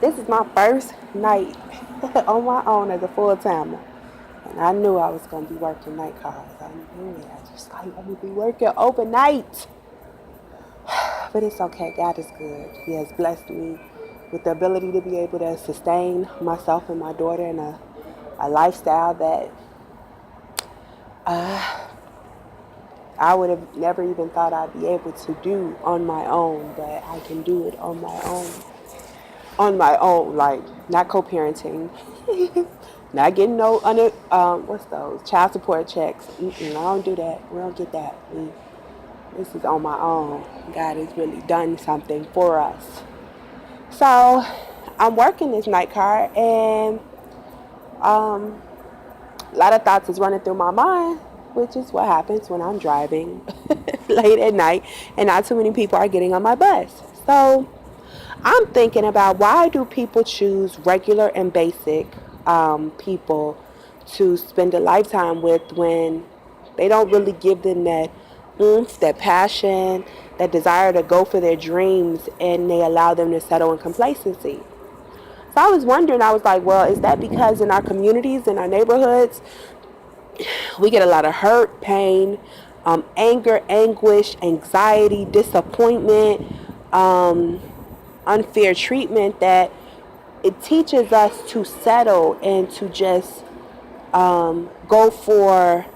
This is my first night on my own as a full-timer. And I knew I was going to be working night calls. I knew it. I just like, let me be working overnight. But it's okay. God is good. He has blessed me with the ability to be able to sustain myself and my daughter in a lifestyle that I would have never even thought I'd be able to do on my own, but I can do it on my own. On my own, like not co-parenting, not getting no what's those child support checks. I don't do that. We don't get that. This is on my own. God has really done something for us. So I'm working this night car, and a lot of thoughts is running through my mind, which is what happens when I'm driving late at night and not too many people are getting on my bus. So I'm thinking about, why do people choose regular and basic people to spend a lifetime with when they don't really give them that oomph, that passion, that desire to go for their dreams, and they allow them to settle in complacency? So I was wondering, I was like, well, is that because in our communities, in our neighborhoods, we get a lot of hurt, pain, anger, anguish, anxiety, disappointment, unfair treatment, that it teaches us to settle and to just go for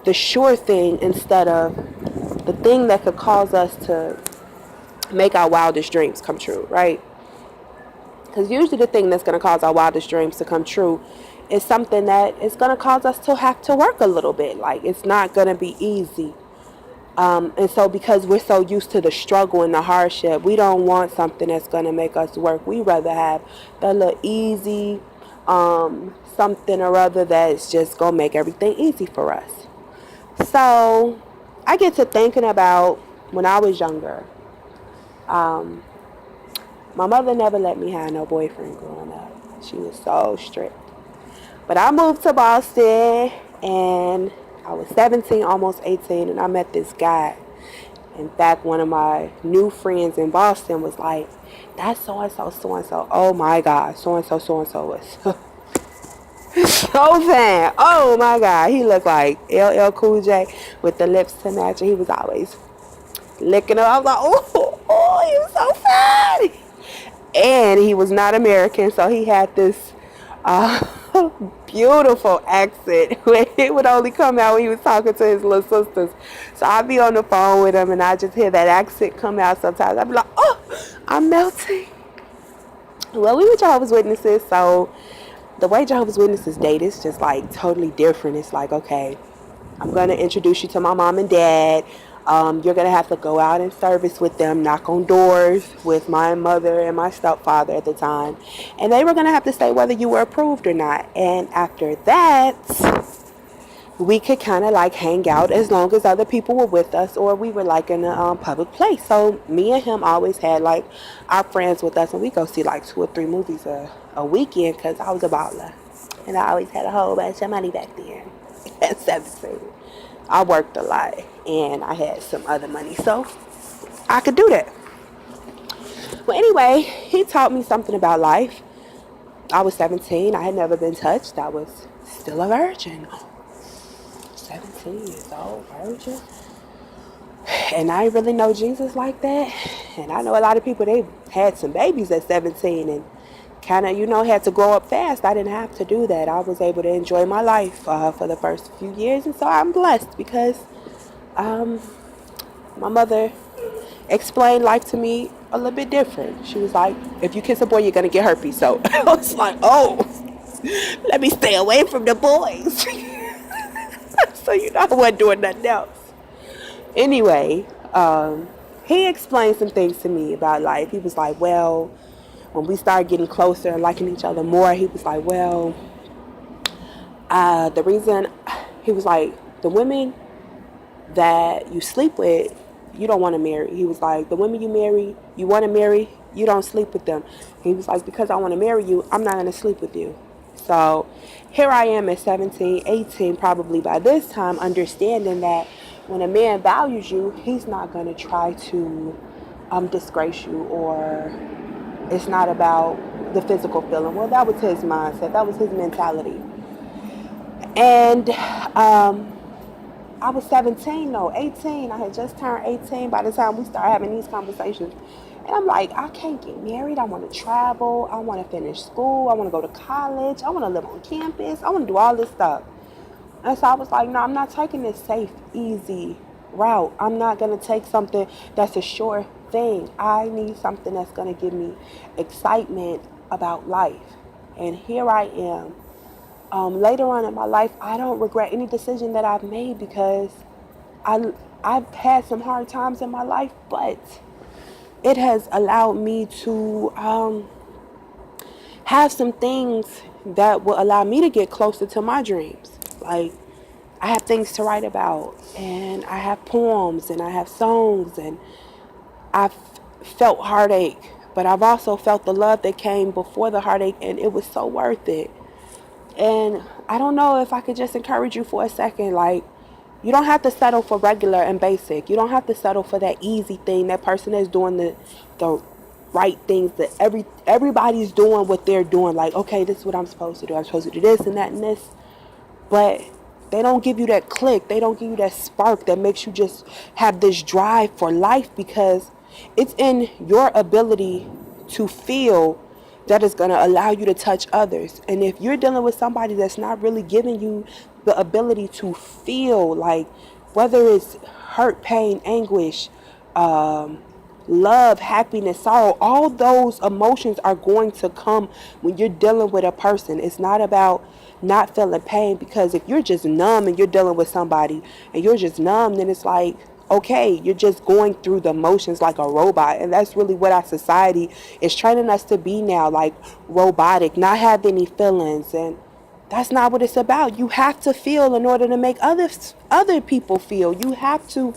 the sure thing instead of the thing that could cause us to make our wildest dreams come true, right? Because usually the thing that's going to cause our wildest dreams to come true is something that is going to cause us to have to work a little bit. Like, it's not going to be easy. And so because we're so used to the struggle and the hardship, we don't want something that's going to make us work. We rather have that little easy something or other that's just going to make everything easy for us. So I get to thinking about when I was younger. My mother never let me have no boyfriend growing up. She was so strict. But I moved to Boston, and I was 17, almost 18, and I met this guy. In fact, one of my new friends in Boston was like, that's so-and-so, so-and-so. Oh my God, so-and-so, so-and-so was so fan. Oh my God, he looked like LL Cool J with the lips to match, and he was always licking her. I was like, oh, he was so fat. And he was not American, so he had this beautiful accent. It would only come out when he was talking to his little sisters. So I'd be on the phone with him, and I just hear that accent come out sometimes. I'd be like, oh, I'm melting. Well, we were Jehovah's Witnesses, so the way Jehovah's Witnesses date is just like totally different. It's like, okay, I'm going to introduce you to my mom and dad. You're going to have to go out in service with them, knock on doors with my mother and my stepfather at the time. And they were going to have to say whether you were approved or not. And after that, we could kind of like hang out as long as other people were with us, or we were like in a public place. So me and him always had like our friends with us, and we go see like 2 or 3 movies a weekend, because I was a baller. And I always had a whole bunch of money back then at 17. I worked a lot, and I had some other money, so I could do that. Well, anyway, he taught me something about life. I was 17. I had never been touched. I was still a virgin. 17 years old, virgin. And I didn't really know Jesus like that. And I know a lot of people, they had some babies at 17 and kind of, had to grow up fast. I didn't have to do that. I was able to enjoy my life for the first few years. And so I'm blessed because my mother explained life to me a little bit different. She was like, if you kiss a boy, you're going to get herpes. So I was like, oh, let me stay away from the boys. So I wasn't doing nothing else. Anyway, he explained some things to me about life. He was like, well, when we started getting closer and liking each other more, he was like, well, the reason, he was like, the women that you sleep with, you don't want to marry. He was like, the women you want to marry, you don't sleep with them. He was like, because I want to marry you, I'm not going to sleep with you. So here I am at 17, 18, probably by this time, understanding that when a man values you, he's not going to try to disgrace you, or it's not about the physical feeling. Well, that was his mindset. That was his mentality. And I was 17, no, 18. I had just turned 18 by the time we started having these conversations. And I'm like, I can't get married. I want to travel. I want to finish school. I want to go to college. I want to live on campus. I want to do all this stuff. And so I was like, no, I'm not taking this safe, easy route. I'm not going to take something that's a sure thing. I need something that's going to give me excitement about life. And here I am. Later on in my life, I don't regret any decision that I've made because I've had some hard times in my life, but it has allowed me to have some things that will allow me to get closer to my dreams. Like, I have things to write about, and I have poems, and I have songs, and I've felt heartache, but I've also felt the love that came before the heartache, and it was so worth it. And I don't know if I could just encourage you for a second, like, you don't have to settle for regular and basic. You don't have to settle for that easy thing, that person that's doing the right things, that everybody's doing what they're doing. Like, okay, this is what I'm supposed to do. I'm supposed to do this and that and this. But they don't give you that click. They don't give you that spark that makes you just have this drive for life, because it's in your ability to feel that is going to allow you to touch others. And if you're dealing with somebody that's not really giving you the ability to feel, like, whether it's hurt, pain, anguish, love, happiness, sorrow, all those emotions are going to come when you're dealing with a person. It's not about not feeling pain, because if you're just numb and you're dealing with somebody and you're just numb, then it's like, okay, you're just going through the motions like a robot. And that's really what our society is training us to be now, like robotic, not have any feelings. And that's not what it's about. You have to feel in order to make other people feel. You have to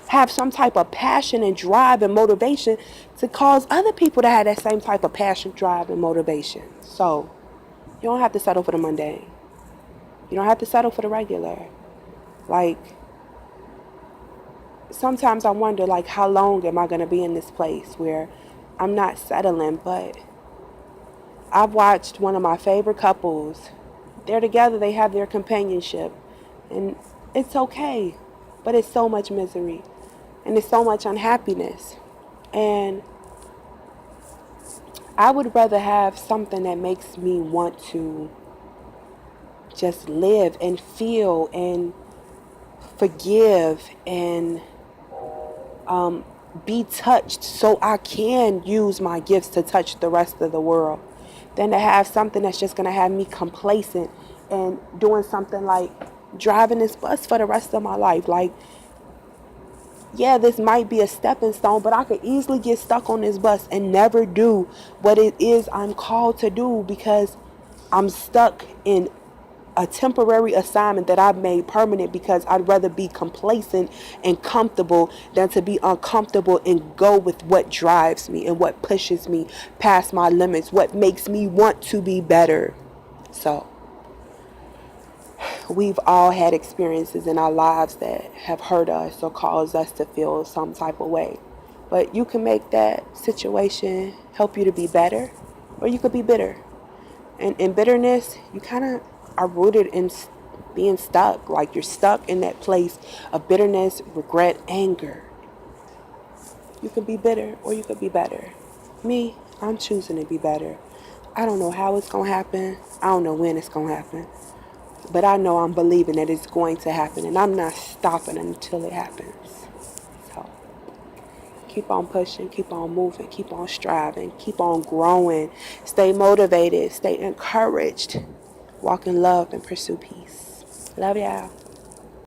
have some type of passion and drive and motivation to cause other people to have that same type of passion, drive, and motivation. So you don't have to settle for the mundane. You don't have to settle for the regular. Like, sometimes I wonder, like, how long am I going to be in this place where I'm not settling? But I've watched one of my favorite couples. They're together, they have their companionship, and it's okay, but it's so much misery, and it's so much unhappiness. And I would rather have something that makes me want to just live and feel and forgive and be touched, so I can use my gifts to touch the rest of the world, than to have something that's just going to have me complacent and doing something like driving this bus for the rest of my life. Like, yeah, this might be a stepping stone, but I could easily get stuck on this bus and never do what it is I'm called to do, because I'm stuck in a temporary assignment that I've made permanent, because I'd rather be complacent and comfortable than to be uncomfortable and go with what drives me and what pushes me past my limits, what makes me want to be better. So we've all had experiences in our lives that have hurt us or caused us to feel some type of way. But you can make that situation help you to be better, or you could be bitter. And in bitterness, you kind of are rooted in being stuck. Like, you're stuck in that place of bitterness, regret, anger. You could be bitter or you could be better. Me, I'm choosing to be better. I don't know how it's going to happen. I don't know when it's going to happen. But I know I'm believing that it's going to happen, and I'm not stopping until it happens. So keep on pushing, keep on moving, keep on striving, keep on growing. Stay motivated, stay encouraged. Walk in love and pursue peace. Love y'all.